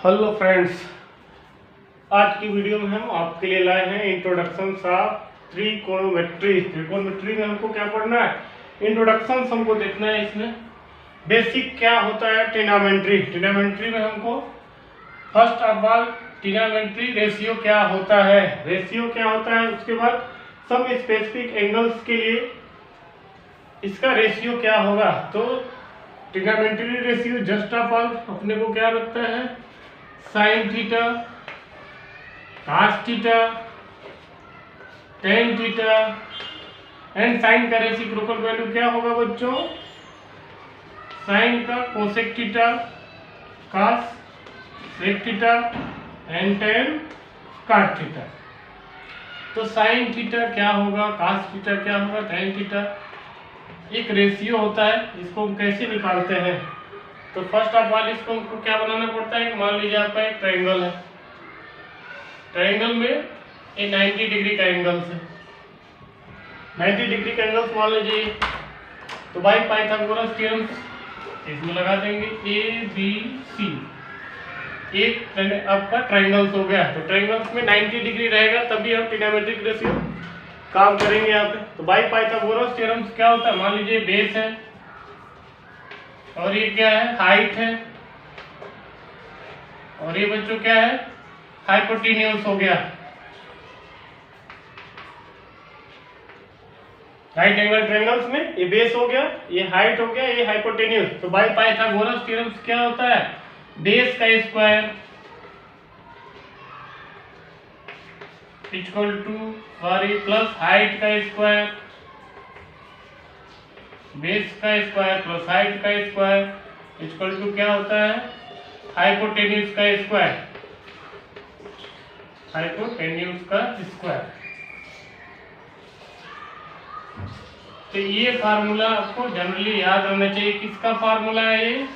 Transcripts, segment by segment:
Hello friends, आज की video में हम आपके लिए लाए हैं इंट्रोडक्शन ऑफ त्रिकोणोमेट्री। त्रिकोणोमेट्री में हमको क्या पढ़ना है? इंट्रोडक्शन हमको देखना है। इसमें बेसिक क्या होता है ट्रिग्नोमेट्री। ट्रिग्नोमेट्री में हमको first of all trigonometry ratio क्या होता है, उसके बाद सम स्पेसिफिक एंगल्स के लिए इसका रेशियो क्या होगा। तो trigonometry ratio just of all अपने को क्या लगता है, sine theta, cos theta, tan theta and sine का रेसिप्रोकल वैल्यू क्या होगा बच्चों? साइन का cosec theta, cos sec theta and tan cot theta. तो साइन थीटा क्या होगा, कॉस थीटा क्या होगा, टेन थीटा एक रेशियो होता है। इसको हम कैसे निकालते हैं? तो फर्स्ट ऑफ ऑल इसको हमको क्या बनाना पड़ता है? मान लीजिए आपका एक ट्रायंगल है, ट्रायंगल में एक 90 डिग्री का एंगल है, 90 डिग्री का एंगल मान लीजिए। तो बाई पाइथागोरस थ्योरम इसमें लगा देंगे ए बी सी, एक आपका ट्रायंगल्स हो गया। तो ट्रायंगल्स में 90 डिग्री रहेगा तभी हम ट्रिग्नोमेट्रिक रेशियो काम करेंगे यहाँ पे। तो बाई पाइथागोरस थ्योरम क्या होता है? मान लीजिए बेस है और ये क्या है, हाइट है, और ये बच्चों क्या है, हाइपोटेन्यूज हो गया, राइट एंगल ट्रायंगल्स में ये बेस हो गया, ये हाइट हो गया, ये हाइपोटेन्यूज। तो बाय पाइथागोरस थ्योरम क्या होता है? बेस का square equal two plus height का स्क्वायर, बेस का स्क्वायर प्लस हाइट का स्क्वायर इक्वल टू क्या होता है? हाइपोटेन्यूज का स्क्वायर, हाइपोटेन्यूज का स्क्वायर। तो ये फार्मूला आपको जनरली याद रहना चाहिए। किसका फार्मूला है ये?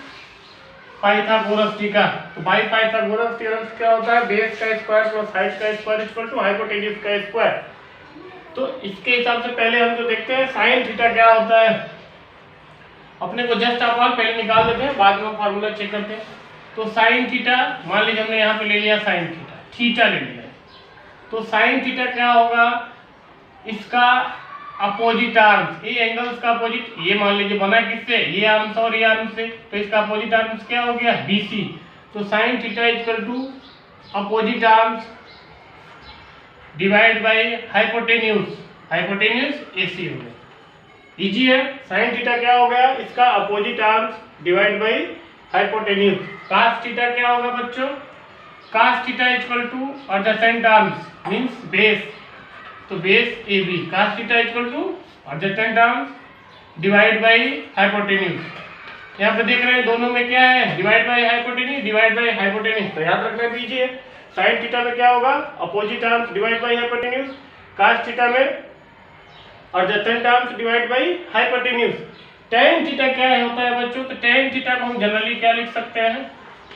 पाइथागोरस का। तो बाई पाइथागोरस थ्योरम क्या होता है? बेस का स्क्वायर प्लस हाइट का स्क्वायर इक्वल टू हाइपोटेन्यूज का स्क्वायर। तो इसके हिसाब से पहले हम जो देखते हैं साइन थीटा क्या होता है, अपने को जस्ट ऑफ ऑल पहले निकाल देते हैं, बाद में फार्मूला चेक करते हैं। तो साइन थीटा मान लीजिए हमने यहाँ पे ले लिया साइन थीटा, थीटा ले लिया। तो साइन थीटा क्या होगा? इसका अपोजिट आर्म्स, ये एंगल्स का अपोजिट, ये मान लीजिए बना किससे? ये आर्म्स और ये आर्म्स से। तो इसका अपोजिट आर्म्स क्या हो गया? BC। तो sine theta equal to opposite arms divide by hypotenuse, hypotenuse AC हो गया। इजी है। साइन थीटा क्या हो गया? इसका opposite arms divide by hypotenuse. Cos theta क्या होगा बच्चों? Cos theta equal to adjacent arms means base, तो base AB। Cos theta equal to adjacent arms divide by hypotenuse. यहाँ पे देख रहे हैं दोनों में क्या है? Divide by hypotenuse, divide by hypotenuse. तो याद रखना दीजिए साइन थीटा में क्या होगा? Opposite arms divide by hypotenuse. Cos theta में adjacent arms divide by hypotenuse. Tan theta क्या होता है बच्चों? तो टेन थीटा को हम जनरली क्या लिख सकते हैं?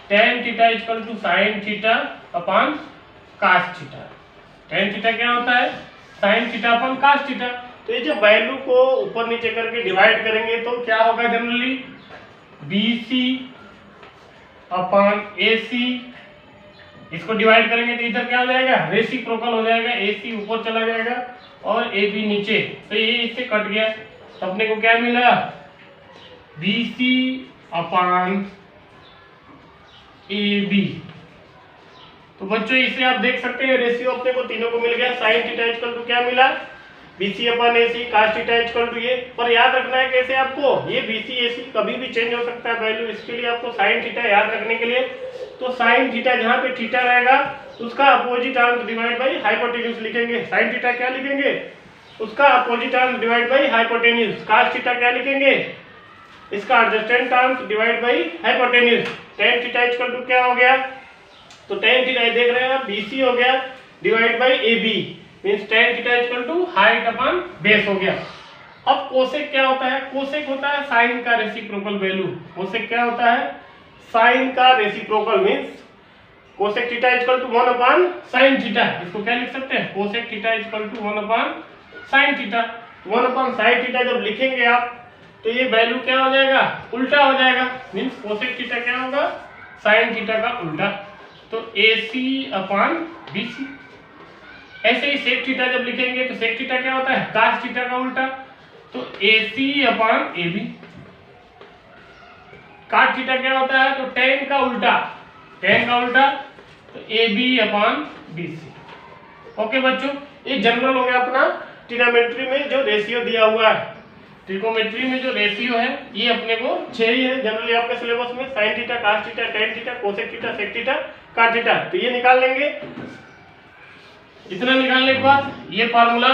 Tan theta equal to sine theta upon cos theta. Tan theta क्या होता है? Sine theta upon cos theta. तो ये जब वैल्यू को ऊपर नीचे करके डिवाइड करेंगे तो क्या होगा जनरली? BC upon AC। इसको डिवाइड करेंगे तो इधर क्या हो जाएगा? रेसिप्रोकल हो जाएगा, AC ऊपर चला जाएगा और AB नीचे। तो ये इससे कट गया, तो अपने को क्या मिला? BC upon AB। तो बच्चों इसे आप देख सकते हैं रेशियो अपने को तीनों को मिल गया। साइन थीटा इक्वल टू क्या मिला? BC upon AC, cos theta equal to ये। पर याद रखना है कैसे आपको? ये BC AC कभी भी चेंज हो सकता है वैल्यू। इसके लिए आपको साइन थीटा याद रखने के लिए, तो साइन थीटा जहाँ पे थीटा रहेगा उसका opposite arms divide by hypotenuse लिखेंगे। साइन थीटा क्या लिखेंगे? उसका opposite arms divide by hypotenuse. Cos theta क्या लिखेंगे? इसका adjacent arms divide by hypotenuse. Tan theta equal to क्या हो गया? तो टेन थीटा देख रहे हैं आप, BC हो गया divide by AB means tan theta equal to height upon base हो गया। अब कोसेक क्या होता है? कोसेक होता है साइन का रेसिप्रोकल वैल्यू। कोसेक क्या होता है? साइन का reciprocal means cosec theta equal to 1 upon sine theta. इसको क्या लिख सकते हैं? Cosec theta equal to 1 upon sine theta. 1 upon sine theta जब लिखेंगे आप तो ये वैल्यू क्या हो जाएगा? उल्टा हो जाएगा मींस कोसेक थीटा क्या होगा? साइन थीटा का उल्टा। तो AC/BC। ऐसे ही सेक थीटा जब लिखेंगे तो सेक थीटा क्या होता है, कास थीटा का उल्टा, तो AC/AB। काट थीटा क्या होता है, तो टेन का उल्टा, तो AB/BC। ओके बच्चों, ये जनरल हो गया अपना ट्रिग्नोमेट्री में जो रेशियो दिया हुआ है। ट्रिग्नोमेट्री में जो रेशियो है ये अपने को 6 ही है जनरली आपके सिलेबस में, sine theta, cos theta, tan theta, cosec theta, sec theta, cot theta. तो ये निकाल लेंगे। इतना निकालने के बाद ये फार्मूला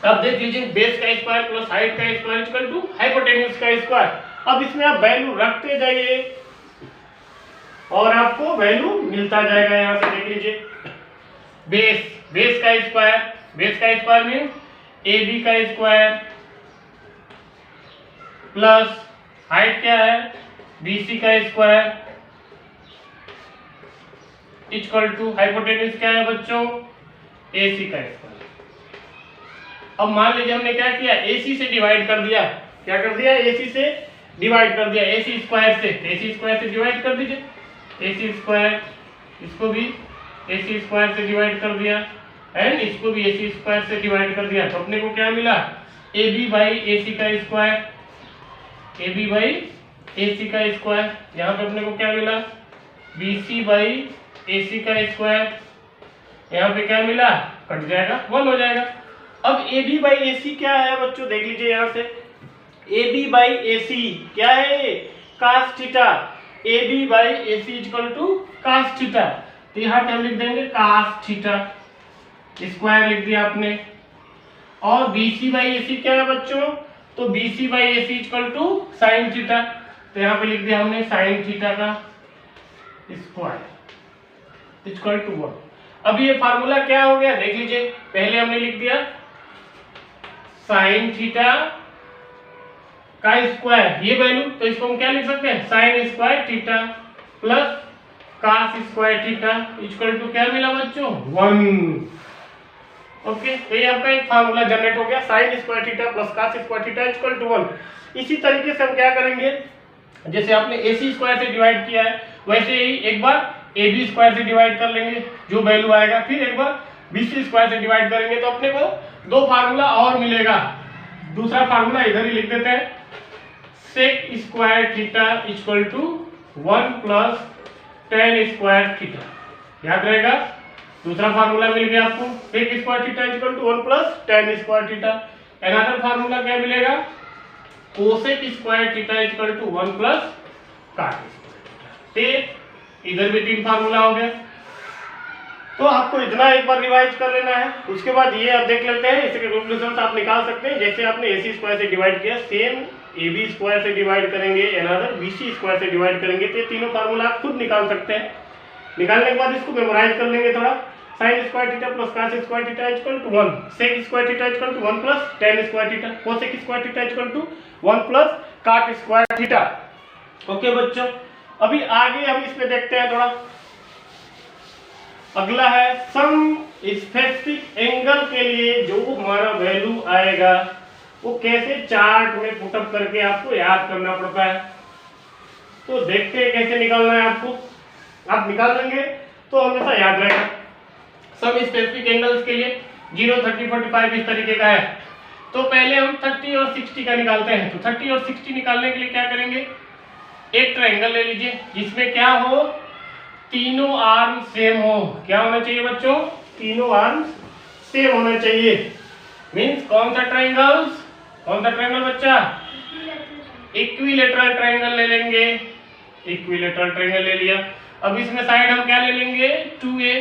अब देख लीजिए, बेस का स्क्वायर प्लस हाइट का स्क्वायर इक्वल टू हाइपोटेन्यूज का स्क्वायर। अब इसमें आप वैल्यू रखते जाइए और आपको वैल्यू मिलता जाएगा। यहाँ से देख लीजिए, बेस का स्क्वायर मीन AB का स्क्वायर प्लस हाइट क्या है, BC का स्क्वायर इक्वल टू हाइपोटेन्यूज क्या है बच्चों, AC का स्क्वायर। अब मान लीजिए हमने क्या किया, AC से डिवाइड कर दिया। क्या कर दिया, AC से डिवाइड कर दिया, AC स्क्वायर से डिवाइड कर दीजिए। AC स्क्वायर, इसको भी AC स्क्वायर से डिवाइड कर दिया एंड इसको भी AC स्क्वायर से डिवाइड कर दिया। तो अपने को क्या मिला, AB/AC का स्क्वायर, AB/AC का स्क्वायर। यहाँ पे अपने को क्या मिला, BC/AC का स्क्वायर। यहाँ पे क्या मिला, कट जाएगा, 1 हो जाएगा। अब AB/AC क्या है बच्चों, देख लीजिए यहाँ से, AB/AC क्या है, cos theta. AB/AC equal to cos theta. तो यहाँ पे हम लिख देंगे कास थीटा, स्क्वायर लिख दिया आपने। और BC/AC क्या है बच्चों, तो BC/AC equal to sine theta. तो यहाँ पे लिख दिया हमने साइन थीटा का स्क्वायर इक्वल टू 1। अब ये फार्मूला क्या हो गया, देख लीजिए, पहले हमने लिख दिया साइन थीटा का स्क्वायर, ये वैल्यू, तो इसको हम क्या लिख सकते हैं, sine square theta plus cos square theta equal to क्या मिला बच्चों, 1। ओके, तो ये आपका एक फार्मूला जनरेट हो गया, sine square theta plus cos square theta equal to 1। इसी तरीके से हम क्या करेंगे, जैसे आपने AC स्क्वायर से डिवाइड किया है वैसे ही एक बार AB स्क्वायर से डिवाइड कर लेंगे, जो वैल्यू आएगा, फिर एक बार BC स्क्वायर से डिवाइड करेंगे, तो अपने को 2 फार्मूला और मिलेगा। दूसरा फार्मूला इधर ही लिख देते हैं, sec square theta equal to 1 plus tan square theta, याद रहेगा। दूसरा फार्मूला मिल गया आपको, sec square theta equal to 1 plus tan square theta. Another formula क्या मिलेगा, cosec square theta equal to 1 plus cot square theta. इधर भी 3 फार्मूला हो गया। तो आपको इतना एक बार रिवाइज कर लेना है। उसके बाद ये आप देख लेते हैं, इसके कंक्लूजन आप निकाल सकते हैं। जैसे आपने AC स्क्वायर से डिवाइड किया, सेम AB स्क्वायर से डिवाइड करेंगे, अनदर BC स्क्वायर से डिवाइड करेंगे, तो ये तीनों फार्मूला आप खुद निकाल सकते हैं। निकालने के बाद इसको मेमोराइज कर लेंगे थोड़ा, sine square theta plus cos square theta equal to 1, sec square theta equal to 1 plus tan square theta, cosec square theta equal to 1 plus cot square theta. Okay बच्चों, अभी आगे हम इसमें देखते हैं थोड़ा। अगला है सम स्पेसिफिक एंगल के लिए जो हमारा वैल्यू आएगा वो कैसे चार्ट में पुटअप करके आपको याद करना पड़ता है। तो देखते हैं कैसे निकालना है आपको। आप निकाल लेंगे तो हमेशा याद रहेगा। सम स्पेसिफिक एंगल्स के लिए 0, 30, 45 इस तरीके का है। तो पहले हम 30 और 60 का निकालते हैं। तो 30 और 60 निकालने के लिए क्या करेंगे, एक ट्रायंगल ले लीजिए जिसमें क्या हो, तीनों आर्म सेम हो। क्या होना चाहिए बच्चों, तीनों आर्म सेम होना चाहिए। मींस कौन सा ट्रायंगल बच्चा, इक्विलेटरल ट्रायंगल ले लेंगे। इक्विलेटरल ट्रायंगल ले लिया। अब इसमें साइड हम क्या ले लेंगे, 2a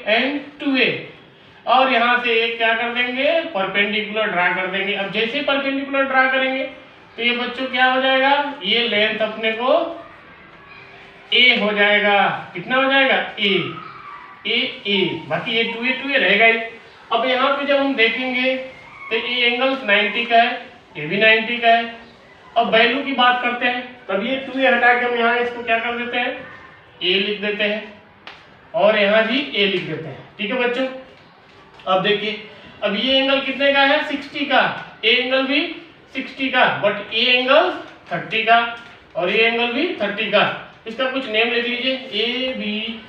एंड 2a, और यहाँ से एक क्या कर देंगे, परपेंडिकुलर ड्रा कर देंगे। अब जैसे परपेंडिकुलर ड्रा करेंगे तो ये बच्चों क्या हो जाएगा, ये लेंथ अपने को a हो जाएगा। कितना हो जाएगा, a, बाकी ये 2a रहेगा ही। अब यहाँ पे जब हम देखेंगे तो ये एंगल्स 90 का है, ये भी 90 का है। अब वैल्यू की बात करते हैं, तब ये 2a हटा के हम यहाँ इसको क्या कर देते हैं, a लिख देते हैं, और यहाँ भी a लिख देते हैं। ठीक है बच्चों। अब देखिए, अब ये एंगल कितने का है, 60 का, ए एंगल भी 60 का, बट ए एंगल 30 का और ये एंगल भी 30 का। इसका कुछ नेम लिख लीजिए, ए बी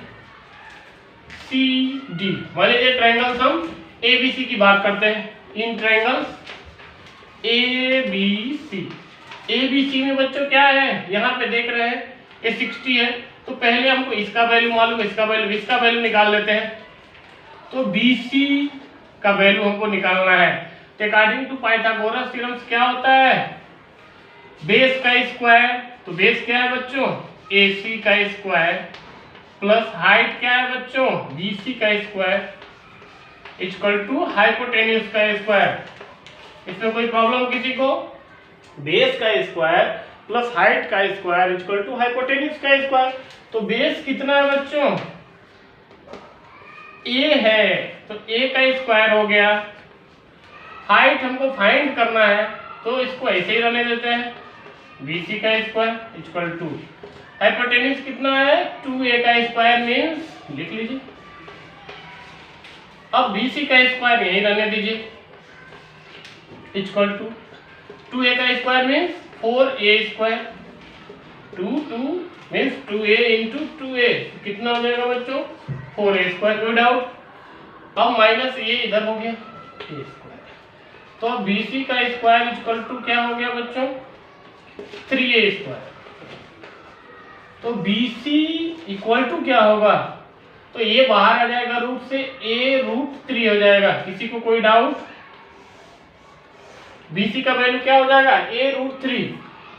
सी डी। मान लीजिए ट्रायंगल्स हम ए बी सी की बात करते हैं, इन triangles A B C. A B C में बच्चों क्या है, यहाँ पे देख रहे हैं ये 60 है, तो पहले हमको इसका वैल्यू मालूम, इसका वैल्यू निकाल लेते हैं। तो बी सी का वैल्यू हमको निकालना है। तो अकॉर्डिंग टू पाइथागोरस थ्योरम क्या होता है, बेस का स्क्वायर, तो बेस क्या है बच्चों, ए सी का स्क्वायर प्लस हाइट क्या है बच्चों, बी सी का स्क्वायर इक्वल टू हाइपोटेन्यूज का स्क्वायर। इसमें कोई प्रॉब्लम किसी को, बेस का स्क्वायर प्लस हाइट का स्क्वायर इक्वल टू हाइपोटेन्यूज का स्क्वायर। तो बेस कितना है बच्चों, ए है, तो ए का स्क्वायर हो गया। हाइट हमको फाइंड करना है, तो इसको ऐसे ही रहने देते हैं, BC का स्क्वायर इक्वल टू हाइपोटेन्यूज कितना है, 2a का स्क्वायर मीन्स लिख लीजिए। अब BC का स्क्वायर यही रहने दीजिए इक्वल टू 2a का square means 4a square, 2 means 2a into 2a कितना हो जाएगा बच्चों, 4a स्क्वायर। कोई डाउट। अब माइनस ये इधर हो गया a स्क्वायर, तो अब BC का स्क्वायर इक्वल टू क्या हो गया बच्चों, 3a स्क्वायर। तो BC इक्वल टू क्या होगा, तो ये बाहर आ जाएगा रूट से, a√3 हो जाएगा। किसी को कोई डाउट, BC का वैल्यू क्या हो जाएगा, a√3।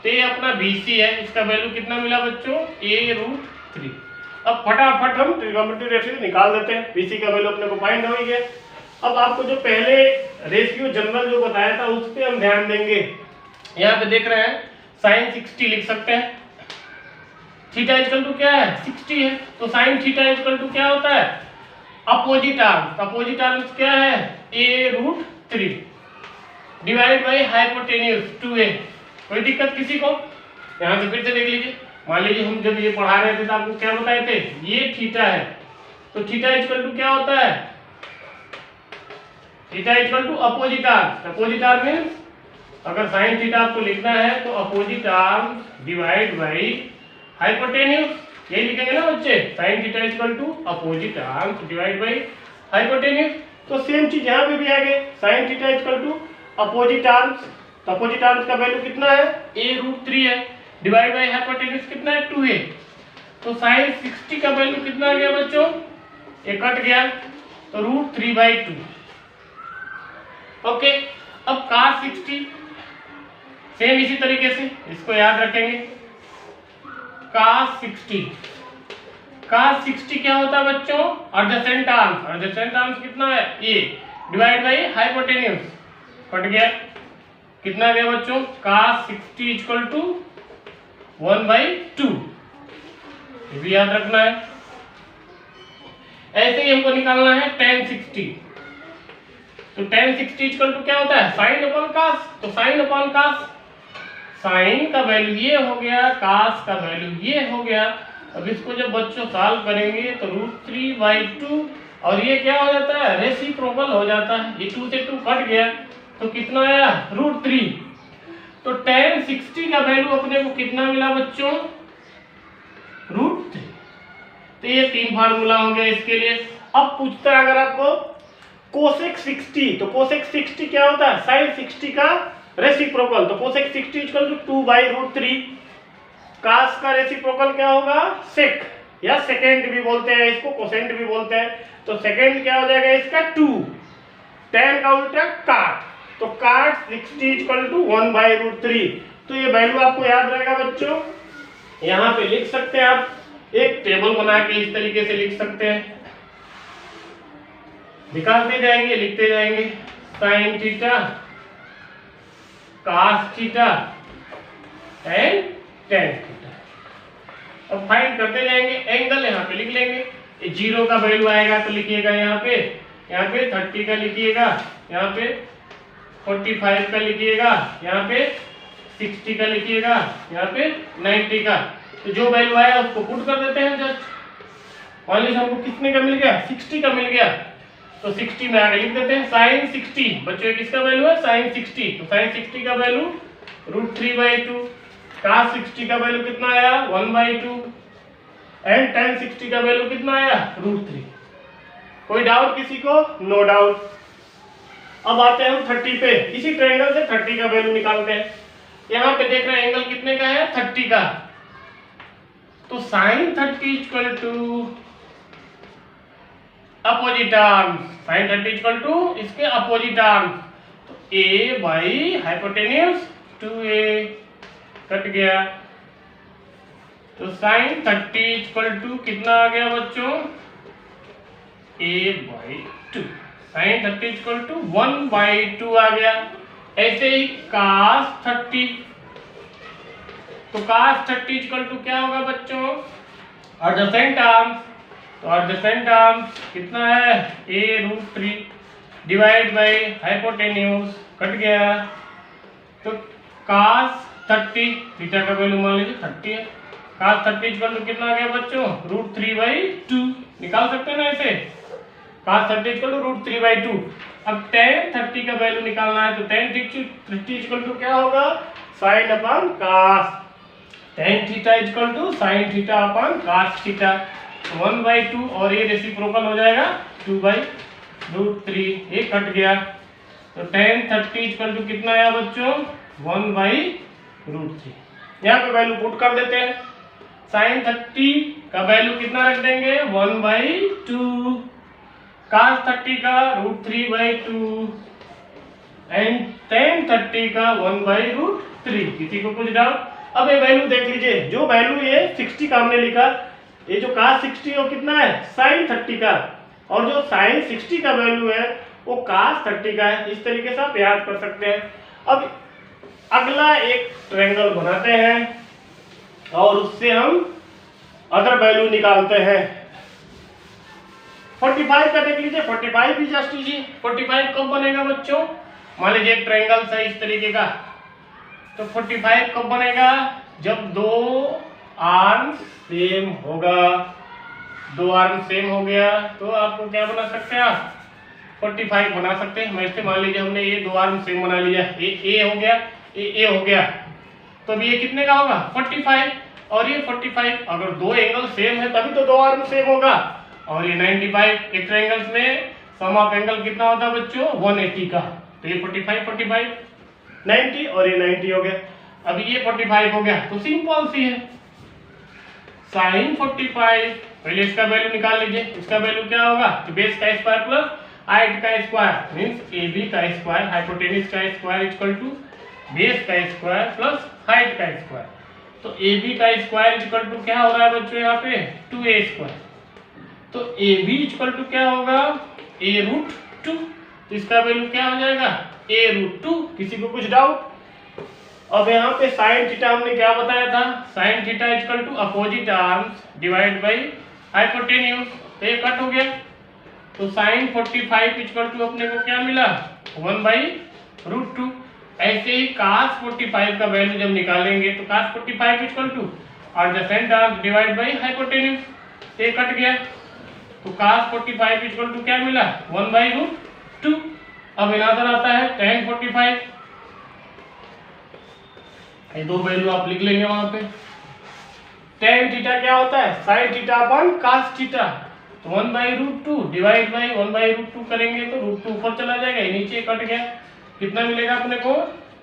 तो ये अपना BC है, इसका वैल्यू कितना मिला बच्चों, a√3। अब फटाफट हम ट्रिग्नोमेट्री रेशियो निकाल देते हैं, BC का वैल्यू अपने को फाइंड हो गया। अब आपको जो पहले रेशियो जनरल जो बताया था उस पर हम ध्यान देंगे। यहाँ पे देख रहे हैं sin 60 लिख सकते हैं, थीटा इक्वल टू क्या है, 60 है, तो sin थीटा इक्वल टू क्या होता है, अपोजिट आर्म्स। अपोजिट आर्म्स क्या है, a√3 divide by hypotenuse 2a। कोई दिक्कत किसी को, यहाँ से फिर से देख लीजिए। मान लीजिए हम जब ये पढ़ा रहे थे तो आपको क्या बताए थे, ये थीटा है, तो थीटा इक्वल टू क्या होता है, theta equal to opposite arm. Opposite arm means अगर साइन थीटा आपको लिखना है तो opposite arm divide by hypotenuse, यही लिखेंगे ना बच्चे, sine theta equal to opposite arm divide by hypotenuse. तो सेम चीज यहाँ पे भी आ गई, sine theta equal to opposite arms. तो अपोजिट आर्म्स का वैल्यू कितना है, a√3 है, डिवाइड बाई हाइपोटेन्यूज कितना है, 2a। तो साइन 60 का वैल्यू कितना आ गया बच्चों, ये कट गया, तो √3/2। ओके, अब cos 60 सेम इसी तरीके से इसको याद रखेंगे, cos 60 क्या होता है बच्चों, एडजेसेंट आर्म्स। एडजेसेंट आर्म्स कितना है, a divide by hypotenuse, cut गया, कितना गया बच्चों, cos 60 इक्वल टू 1/2। ये भी याद रखना है। ऐसे ही हमको निकालना है tan 60। तो tan 60 इक्वल टू क्या होता है, साइन अपॉन cos। तो साइन अपॉन cos, साइन का वैल्यू ये हो गया, cos का वैल्यू ये हो गया। अब इसको जब बच्चों सॉल्व करेंगे तो √3/2, और ये क्या हो जाता है, रेसिप्रोकल हो जाता है, ये 2 से 2 कट गया, तो कितना आया, √3। तो tan 60 का वैल्यू अपने को कितना मिला बच्चों, √3। तो ये 3 फार्मूला हो गया इसके लिए। अब पूछता है अगर आपको कोसेक 60, तो कोसेक 60 क्या होता है, साइन 60 का रेसिप्रोकल। तो कोसेक 60 इक्वल टू 2/√3। कास का रेसिप्रोकल क्या होगा, सेक, या सेकेंड भी बोलते हैं इसको, कोसेंट भी बोलते हैं। तो सेकेंड क्या हो जाएगा इसका, 2। tan का उल्टा काट, तो काट 60 इक्वल टू 1/√3। तो ये वैल्यू आपको याद रहेगा बच्चों, यहाँ पे लिख सकते हैं आप, एक टेबल बना के इस तरीके से लिख सकते हैं, निकालते जाएंगे, लिखते जाएंगे, sine theta, cos theta and tan theta. अब फाइंड करते जाएंगे, एंगल यहाँ पे लिख लेंगे। 0 का वैल्यू आएगा तो लिखिएगा यहाँ पे 30 का लिखिएगा, यहाँ पे 45 का लिखिएगा, यहाँ पे 60 का लिखिएगा, यहाँ पे 90 का। तो जो वैल्यू आया उसको पुट कर देते हैं जस्ट। मान लीजिए हमको कितने का मिल गया, 60 का मिल गया, तो 60 में आगे लिख देते हैं साइन 60। बच्चों किसका वैल्यू है, साइन 60। तो साइन 60 का वैल्यू √3/2। cos 60 का वैल्यू कितना आया, 1/2। एंड tan 60 का वैल्यू कितना आया, √3। कोई डाउट किसी को? No doubt. अब आते हैं हम 30 पे। इसी ट्रायंगल से 30 का वैल्यू निकालते हैं। यहाँ पे देख रहे हैं एंगल कितने का है, 30 का। तो sin 30 equal to opposite arm, sin 30 equal to इसके अपोजिट आर्म, तो a बाई हाइपोटेन्यूज 2a कट गया। तो sin 30 इक्वल टू कितना आ गया बच्चों, a/2। sin 30 इक्वल टू 1/2 आ गया। ऐसे ही cos 30, तो cos 30 इक्वल टू क्या होगा बच्चों, एडजेसेंट आर्म, तो एडजेसेंट आर्म कितना है, a√3 divide by hypotenuse cut गया। तो cos 30, थीटा का वैल्यू मान लीजिए 30 है, cos 30 इक्वल टू कितना आ गया बच्चों, √3/2 निकाल सकते हैं ना ऐसे, cos 30 इक्वल टू √3/2। अब tan 30 का वैल्यू निकालना है, तो tan 30 इक्वल टू क्या होगा, sin upon cos, tan theta equal to sin theta upon cos theta, 1/2 और ये रेसिप्रोकल हो जाएगा 2/√3, ये कट गया। तो tan 30 इक्वल टू कितना आया बच्चों, 1/√3। यहाँ पे वैल्यू पुट कर देते हैं। sin 30 का वैल्यू कितना रख देंगे, 1/2, cos 30 का √3/2 एंड tan 30 का 1/√3। किसी को कुछ डाउट? अब ये वैल्यू देख लीजिए, जो वैल्यू ये 60 का हमने लिखा, ये जो cos 60 वो कितना है, sin 30 का, और जो sin 60 का वैल्यू है वो cos 30 का है। इस तरीके से आप याद कर सकते हैं। अब अगला एक ट्रायंगल बनाते हैं और उससे हम अदर वैल्यू निकालते हैं। 45 का देख लीजिए, 45 भी जस्ट लीजिए। 45 कब बनेगा बच्चों, मान लीजिए एक ट्रायंगल है इस तरीके का, तो 45 कब बनेगा, जब दो आर्म सेम होगा। दो आर्म सेम हो गया तो आपको क्या बना सकते हैं, आप 45 बना सकते हैं। वैसे मान लीजिए हमने ये दो आर्म सेम बना लिया, ये ए हो गया, ये ए हो गया, तो अब ये कितने का होगा, 45, और ये 45। अगर दो एंगल सेम है तभी तो दो आर्म सेम होगा। और ये 95, एक ट्रायंगल्स में सम ऑफ एंगल कितना होता है बच्चों, 180 का, तो ये 45 45 90 और ये 90 हो गया। अब ये 45 हो गया, तो सिंपल सी है, sin 45, पहले इसका वैल्यू निकाल लीजिए। इसका वैल्यू क्या होगा, तो बेस का स्क्वायर प्लस हाइट का स्क्वायर मींस AB का स्क्वायर, हाइपोटेन्यूज का स्क्वायर इक्वल टू बेस का स्क्वायर प्लस हाइट का स्क्वायर। तो AB का स्क्वायर इक्वल टू क्या हो रहा है बच्चों, यहाँ पे 2a²। तो AB इक्वल टू क्या होगा, a√2। तो इसका वैल्यू क्या हो जाएगा, a√2। किसी को कुछ डाउट? अब यहाँ पे sin थीटा हमने क्या बताया था, sin theta equal to opposite arms divide by hypotenuse, तो ये कट हो गया। तो sin 45 इक्वल टू अपने को क्या मिला, 1/√2। ऐसे ही cos 45 का वैल्यू जब निकालेंगे तो cos 45 equal to adjacent arms divide by hypotenuse, ये कट गया। तो cos 45 इक्वल टू क्या मिला, 1/√2। अब आंसर आता है tan 45, ये दो वैल्यू आप लिख लेंगे वहां पे। tan थीटा क्या होता है, sin theta upon cos theta, तो 1/√2 डिवाइड बाई 1/√2 करेंगे तो √2 ऊपर चला जाएगा, ये नीचे कट गया। कितना मिलेगा अपने को,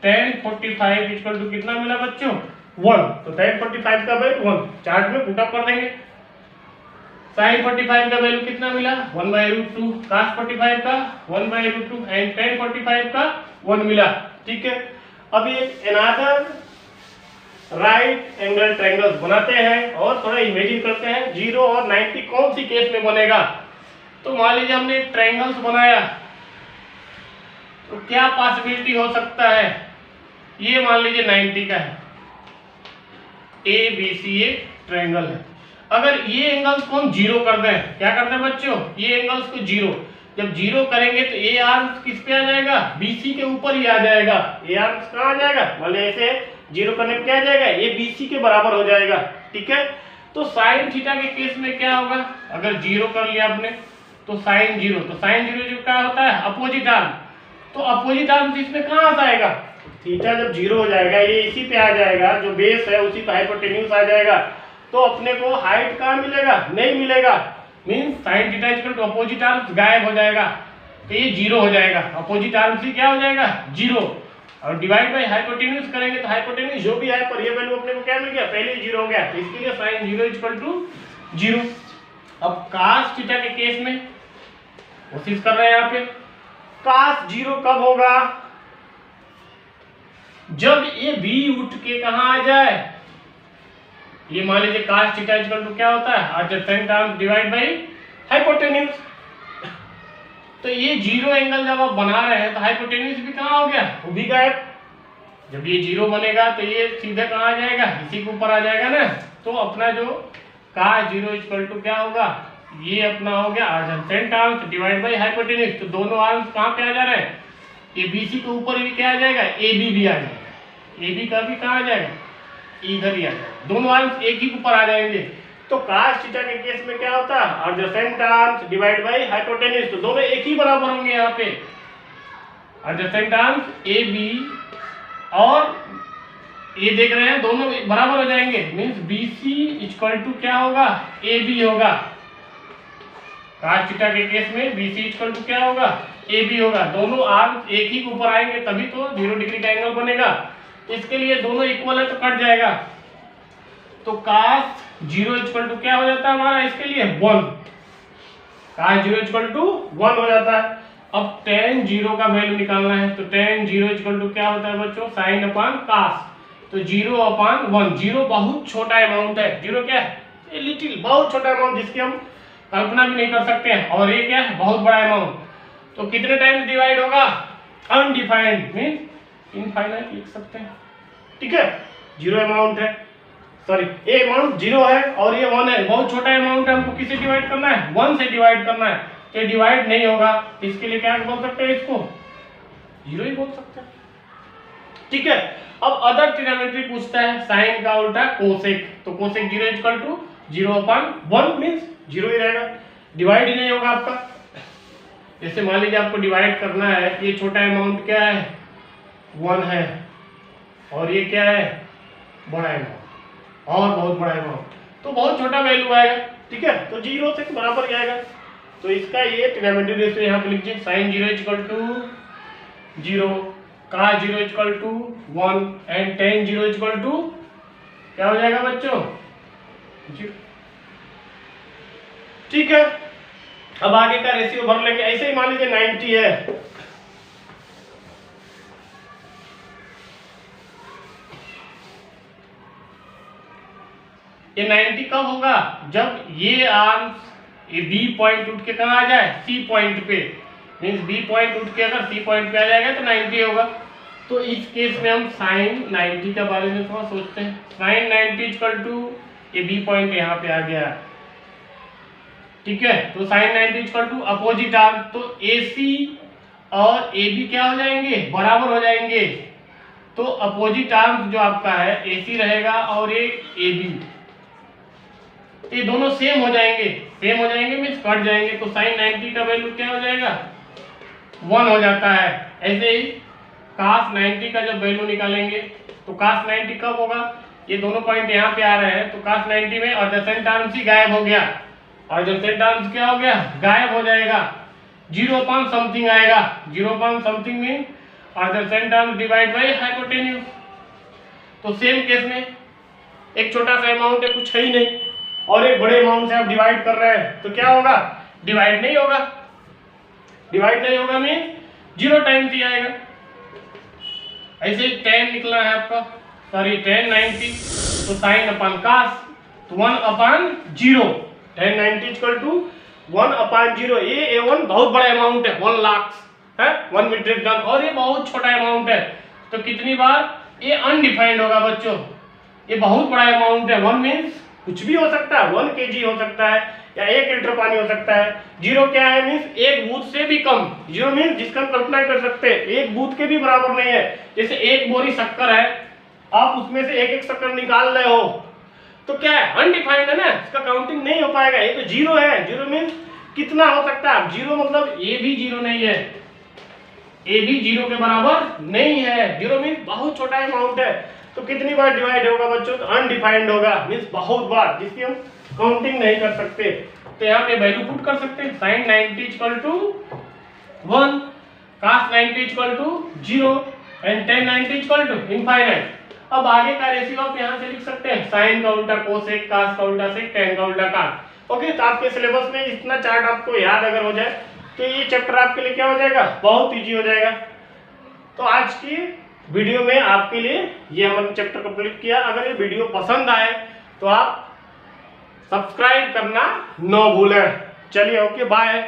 tan 45 इक्वल टू कितना मिला बच्चों, 1। तो tan 45 का वैल्यू 1 चार्ट में पुट अप कर देंगे। sin 45 का वैल्यू कितना मिला, 1/√2, cos 45 का 1/√2 एंड tan 45 का 1 मिला। ठीक है, अब ये अनदर राइट एंगल ट्रायंगल्स बनाते हैं और थोड़ा इमेजिन करते हैं 0 और 90 कौन सी केस में बनेगा। तो मान लीजिए हमने एक ट्रायंगल्स बनाया, तो क्या पॉसिबिलिटी हो सकता है, ये मान लीजिए 90 का है, ABC एक ट्रायंगल है। अगर ये एंगल्स को हम 0 कर दें, क्या करते हैं बच्चों, ये एंगल्स को 0, जब 0 करेंगे तो ए आर्म्स किस पे आ जाएगा, BC के ऊपर ही आ जाएगा। ए आर्म्स कहाँ आ जाएगा, मान लीजिए ऐसे 0 करने पे क्या आ जाएगा, ये BC के बराबर हो जाएगा। ठीक है, तो sin थीटा के केस में क्या होगा, अगर 0 कर लिया आपने तो sin 0, तो sin 0 जो क्या होता है, अपोजिट आर्म, तो अपोजिट आर्म इसमें कहाँ आ जाएगा, थीटा जब 0 हो जाएगा ये इसी पे आ जाएगा, जो बेस है उसी पे हाइपोटेन्यूज आ जाएगा। तो अपने को हाइट कहाँ मिलेगा, नहीं मिलेगा, means sine theta equal to opposite arms गायब हो जाएगा, तो ये जीरो हो जाएगा, अपोजिट आर्म्स ही क्या हो जाएगा, जीरो। और डिवाइड बाई हाइपोटेन्यूज करेंगे तो हाइपोटेन्यूज जो भी है पर ये वैल्यू अपने को क्या मिल गया, पहले ही जीरो हो गया, तो इसके लिए sine zero equal to zero. अब कास थीटा के केस में कोशिश कर रहे हैं यहाँ पे, कास जीरो कब होगा, जब ये बी उठ के कहां आ जाए, ये मान लीजिए कास थीटा इक्वल टू क्या होता है, adjacent arms divide by hypotenuse. तो ये जीरो एंगल जब आप बना रहे हैं तो हाइपोटेन्यूज भी कहां हो गया, वो भी गायब। जब ये जीरो बनेगा तो ये सीधे कहां आ जाएगा, इसी के ऊपर आ जाएगा ना। तो अपना जो कास जीरो इक्वल टू क्या होगा, ये अपना हो गया adjacent arms divide by hypotenuse. तो दोनों आर्म्स कहां पे आ जा रहे हैं, ये बीसी के ऊपर भी क्या आ जाएगा, ए बी भी आ जाएगा, ए बी का भी कहां आ जाएगा, इधर ही आ जाएगा, दोनों आर्म्स एक ही ऊपर आ जाएंगे। तो कास थीटा के केस में क्या होता है, adjacent arms divide by hypotenuse, तो दोनों एक ही बराबर होंगे यहाँ पे, एडजेसेंट आर्म्स ए बी और ये देख रहे हैं दोनों बराबर हो जाएंगे, मींस BC इक्वल टू क्या होगा, AB होगा। कास थीटा के केस में BC इक्वल टू क्या होगा, AB होगा। दोनों आर्म्स एक ही ऊपर आएंगे तभी तो 0 डिग्री का एंगल बनेगा। इसके लिए दोनों इक्वल है तो कट जाएगा, तो कास जीरो इक्वल टू क्या हो जाता है हमारा, इसके लिए 1, कास जीरो इक्वल टू 1 हो जाता है। अब tan जीरो का वैल्यू निकालना है, तो tan जीरो इक्वल टू क्या होता है बच्चों, साइन अपॉन कास, तो 0 अपॉन 1। जीरो बहुत छोटा अमाउंट है, जीरो क्या है, ये लिटिल बहुत छोटा अमाउंट जिसकी हम कल्पना भी नहीं कर सकते हैं, और ये क्या है, बहुत बड़ा अमाउंट। तो कितने टाइम्स डिवाइड होगा, अनडिफाइंड मींस इनफाइनाइट लिख सकते हैं, ठीक है। जीरो अमाउंट है, सॉरी ये अमाउंट जीरो है और ये 1 है, बहुत छोटा अमाउंट है, हमको किससे डिवाइड करना है, 1 से डिवाइड करना है। ये डिवाइड नहीं होगा, इसके लिए क्या बोल सकते हैं, इसको जीरो ही बोल सकते हैं, ठीक है। अब अदर ट्रिग्नोमेट्री पूछता है साइन का उल्टा कोसेक, तो cosec zero equal to 0 upon 1 means zero ही रहेगा, डिवाइड ही नहीं होगा आपका। जैसे मान लीजिए आपको डिवाइड करना है, ये छोटा अमाउंट क्या है, 1 है, और ये क्या है, बड़ा अमाउंट और बहुत बड़ा अमाउंट, तो बहुत छोटा वैल्यू आएगा, ठीक है। तो जीरो से बराबर ही आएगा, तो इसका ये ट्रिग्नोमेट्री रेशियो यहाँ पे लिखिए, sine zero equal to 0, cos zero equal to 1 and tan zero equal to क्या हो जाएगा बच्चों, 0, ठीक है। अब आगे का रेशियो भर लेंगे, ऐसे ही मान लीजिए 90 है, ये 90 कब होगा, जब ये आर्म्स ये बी पॉइंट उठ के कहाँ आ जाए, सी पॉइंट पे, मींस बी पॉइंट उठ के अगर सी पॉइंट पे आ जाएगा तो 90 होगा। तो इस केस में हम साइन 90 के बारे में थोड़ा सोचते हैं, साइन 90 इक्वल टू ये बी पॉइंट यहाँ पे आ गया, ठीक है। तो sine 90 equal to opposite arm, तो AC और AB क्या हो जाएंगे, बराबर हो जाएंगे। तो अपोजिट आर्म जो आपका है AC रहेगा और ये AB, ये दोनों सेम हो जाएंगे, सेम हो जाएंगे मींस कट जाएंगे, तो साइन 90 का वैल्यू क्या हो जाएगा, 1 हो जाता है। ऐसे ही कास 90 का जब वैल्यू निकालेंगे तो कास 90 कब होगा, ये दोनों पॉइंट यहाँ पे आ रहे हैं, तो कास 90 में एडजेसेंट आर्म्स ही गायब हो गया, और एडजेसेंट आर्म्स क्या हो गया, गायब हो जाएगा, 0 अपॉन समथिंग आएगा, 0 upon something mean adjacent arms divide by hypotenuse. तो सेम केस में एक छोटा सा अमाउंट है, कुछ है ही नहीं, और एक बड़े अमाउंट से आप डिवाइड कर रहे हैं, तो क्या होगा, डिवाइड नहीं होगा, डिवाइड नहीं होगा मीन 0 टाइम्स ही आएगा। ऐसे ही tan निकला है आपका, सॉरी tan 90, तो साइन अपॉन कास, तो 1 upon 0, tan 90 equal to 1 upon 0। ये A1 बहुत बड़ा अमाउंट है, 1 लाख है, 1 मीट्रिक टन, और ये बहुत छोटा अमाउंट है, तो कितनी बार, ये अनडिफाइंड होगा बच्चों, ये बहुत बड़ा अमाउंट है। 1 मीन्स कुछ भी हो सकता है, 1 kg हो सकता है या 1 लीटर पानी हो सकता है। 0 क्या है, मीन्स 1 बूथ से भी कम, 0 मीन्स जिसका हम कल्पना कर सकते हैं 1 बूथ के भी बराबर नहीं है। जैसे 1 बोरी शक्कर है, आप उसमें से 1-1 शक्कर निकाल रहे हो, तो क्या है, अनडिफाइंड है ना, इसका काउंटिंग नहीं हो पाएगा। ये तो 0 है, 0 मीन्स कितना हो सकता है, 0 मतलब ये भी 0 नहीं है, ये भी 0 के बराबर नहीं है। 0 मीन्स बहुत छोटा अमाउंट है। तो कितनी बार डिवाइड होगा बच्चों? तो अनडिफाइंड होगा, मीन्स बहुत बार, जिसकी हम काउंटिंग नहीं कर सकते। तो यहाँ पे वैल्यू पुट कर सकते हैं, sin 90 equal to 1, cos 90 equal to 0 and tan 90 equal to infinite. अब आगे का रेशियो आप यहाँ से लिख सकते हैं, sin का उल्टा कोसेक, cos का उल्टा सेक, tan का उल्टा cos। ओके, तो आपके सिलेबस में इतना चार्ट आपको याद अगर हो जाए तो ये चैप्टर आपके लिए क्या हो जाएगा? बहुत इजी हो जाएगा। तो आज की वीडियो में आपके लिए ये हमने चैप्टर कंप्लीट किया। अगर ये वीडियो पसंद आए तो आप सब्सक्राइब करना न भूलें। चलिए, ओके, बाय।